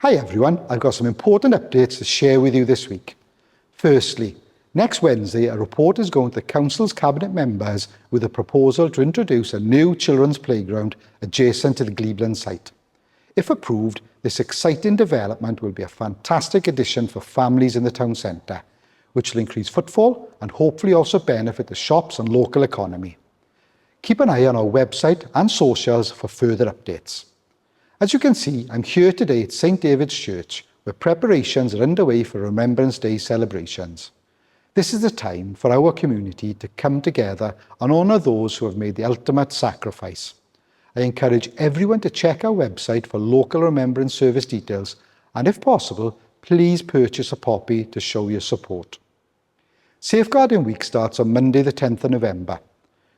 Hi everyone, I've got some important updates to share with you this week. Firstly, next Wednesday a report is going to the Council's Cabinet members with a proposal to introduce a new children's playground adjacent to the Gleeblan site. If approved, this exciting development will be a fantastic addition for families in the town centre, which will increase footfall and hopefully also benefit the shops and local economy. Keep an eye on our website and socials for further updates. As you can see, I'm here today at St David's Church, where preparations are underway for Remembrance Day celebrations. This is the time for our community to come together and honour those who have made the ultimate sacrifice. I encourage everyone to check our website for local Remembrance Service details, and if possible, please purchase a poppy to show your support. Safeguarding Week starts on Monday the 10th of November.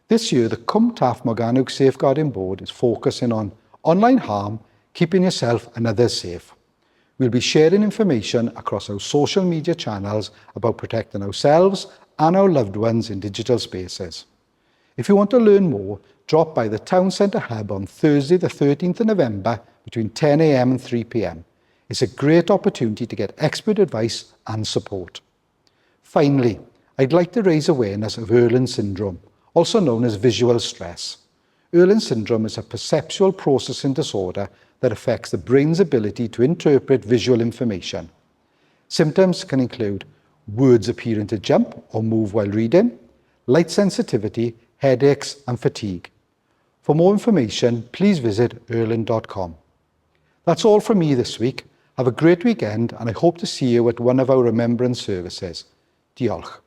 This year, the Cwm Taf Morgannwg Safeguarding Board is focusing on online harm, keeping yourself and others safe. We'll be sharing information across our social media channels about protecting ourselves and our loved ones in digital spaces. If you want to learn more, drop by the Town Centre Hub on Thursday the 13th of November between 10 a.m. and 3 p.m. It's a great opportunity to get expert advice and support. Finally, I'd like to raise awareness of Irlen syndrome, also known as visual stress. Irlen syndrome is a perceptual processing disorder that affects the brain's ability to interpret visual information. Symptoms can include words appearing to jump or move while reading, light sensitivity, headaches and fatigue. For more information, please visit irlen.com. That's all from me this week. Have a great weekend and I hope to see you at one of our remembrance services. Diolch.